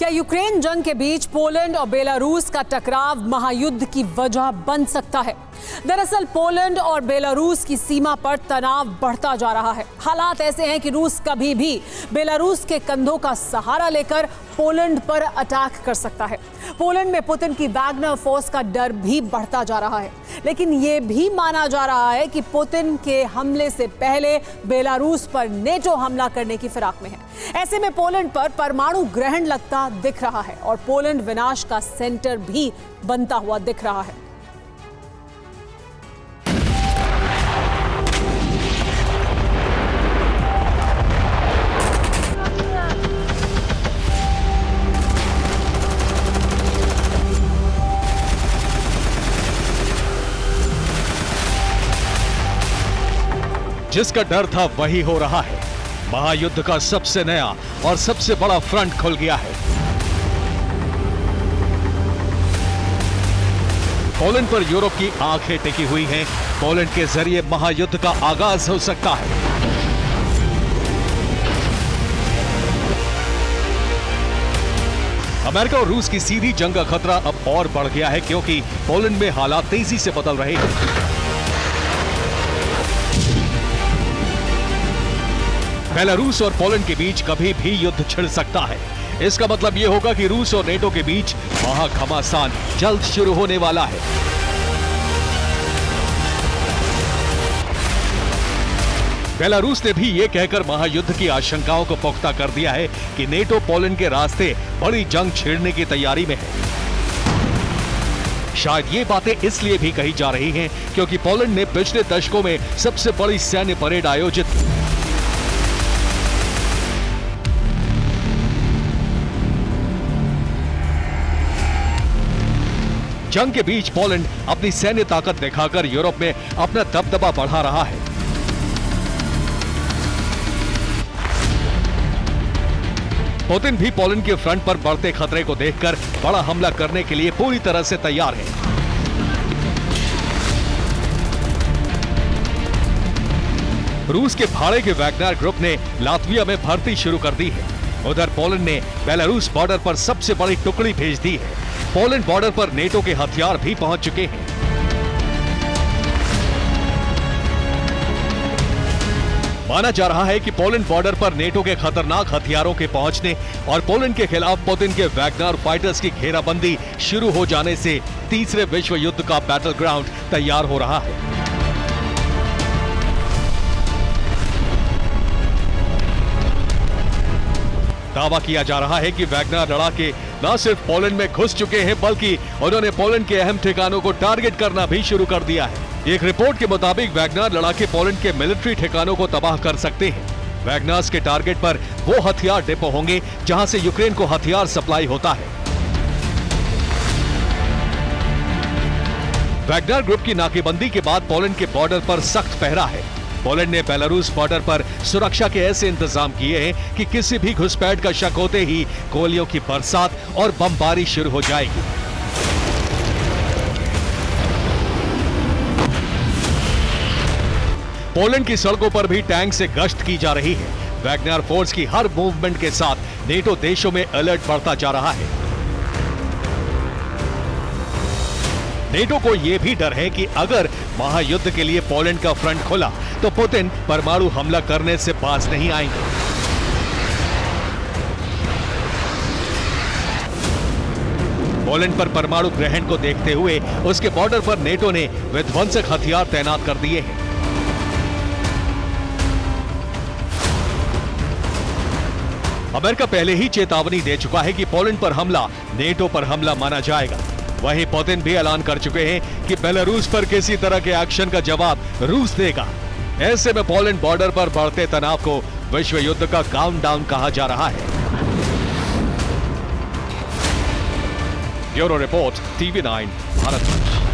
क्या यूक्रेन जंग के बीच पोलैंड और बेलारूस का टकराव महायुद्ध की वजह बन सकता है? दरअसल पोलैंड और बेलारूस की सीमा पर तनाव बढ़ता जा रहा है। हालात ऐसे हैं कि रूस कभी भी बेलारूस के कंधों का सहारा लेकर पोलैंड पर अटैक कर सकता है। पोलैंड में पुतिन की वैगनर फोर्स का डर भी बढ़ता जा रहा है, लेकिन यह भी माना जा रहा है कि पुतिन के हमले से पहले बेलारूस पर नेटो हमला करने की फिराक में है। ऐसे में पोलैंड पर परमाणु ग्रहण लगता दिख रहा है और पोलैंड विनाश का सेंटर भी बनता हुआ दिख रहा है। जिसका डर था वही हो रहा है। महायुद्ध का सबसे नया और सबसे बड़ा फ्रंट खुल गया है। पोलैंड पर यूरोप की आंखें टिकी हुई हैं। पोलैंड के जरिए महायुद्ध का आगाज हो सकता है। अमेरिका और रूस की सीधी जंग का खतरा अब और बढ़ गया है, क्योंकि पोलैंड में हालात तेजी से बदल रहे हैं। बेलारूस और पोलैंड के बीच कभी भी युद्ध छिड़ सकता है। इसका मतलब यह होगा कि रूस और नेटो के बीच महाघमासान जल्द शुरू होने वाला है। बेलारूस ने भी यह कहकर महायुद्ध की आशंकाओं को पुख्ता कर दिया है कि नेटो पोलैंड के रास्ते बड़ी जंग छेड़ने की तैयारी में है। शायद ये बातें इसलिए भी कही जा रही हैं क्योंकि पोलैंड ने पिछले दशकों में सबसे बड़ी सैन्य परेड आयोजित की। जंग के बीच पोलैंड अपनी सैन्य ताकत दिखाकर यूरोप में अपना दबदबा बढ़ा रहा है। पुतिन भी पोलैंड के फ्रंट पर बढ़ते खतरे को देखकर बड़ा हमला करने के लिए पूरी तरह से तैयार है। रूस के भाड़े के वैगनर ग्रुप ने लातविया में भर्ती शुरू कर दी है। उधर पोलैंड ने बेलारूस बॉर्डर पर सबसे बड़ी टुकड़ी भेज दी है। पोलैंड बॉर्डर पर नेटो के हथियार भी पहुंच चुके हैं। माना जा रहा है कि पोलैंड बॉर्डर पर नेटो के खतरनाक हथियारों के पहुंचने और पोलैंड के खिलाफ पुतिन के वैगनर फाइटर्स की घेराबंदी शुरू हो जाने से तीसरे विश्व युद्ध का बैटल ग्राउंड तैयार हो रहा है। दावा किया जा रहा है कि वैगनर लड़ाके न सिर्फ पोलैंड में घुस चुके हैं, बल्कि उन्होंने पोलैंड के अहम ठिकानों को टारगेट करना भी शुरू कर दिया है। एक रिपोर्ट के मुताबिक वैगनर लड़ाके पोलैंड के मिलिट्री ठिकानों को तबाह कर सकते हैं। वैगनर्स के टारगेट पर वो हथियार डिपो होंगे जहां से यूक्रेन को हथियार सप्लाई होता है। वैगनर ग्रुप की नाकेबंदी के बाद पोलैंड के बॉर्डर पर सख्त पहरा है। पोलैंड ने बेलारूस बॉर्डर पर सुरक्षा के ऐसे इंतजाम किए हैं कि किसी भी घुसपैठ का शक होते ही गोलियों की बरसात और बमबारी शुरू हो जाएगी। पोलैंड की सड़कों पर भी टैंक से गश्त की जा रही है। वैगनर फोर्स की हर मूवमेंट के साथ नेटो देशों में अलर्ट बढ़ता जा रहा है। नेटो को यह भी डर है कि अगर महायुद्ध के लिए पोलैंड का फ्रंट खुला तो पुतिन परमाणु हमला करने से बाज नहीं आएंगे। पोलैंड पर परमाणु ग्रहण को देखते हुए उसके बॉर्डर पर नेटो ने विध्वंसक हथियार तैनात कर दिए हैं। अमेरिका पहले ही चेतावनी दे चुका है कि पोलैंड पर हमला नेटो पर हमला माना जाएगा। वहीं पुतिन भी ऐलान कर चुके हैं कि बेलारूस पर किसी तरह के एक्शन का जवाब रूस देगा। ऐसे में पोलैंड बॉर्डर पर बढ़ते तनाव को विश्व युद्ध का काउंटडाउन कहा जा रहा है। Bureau report, TV9 Bharat.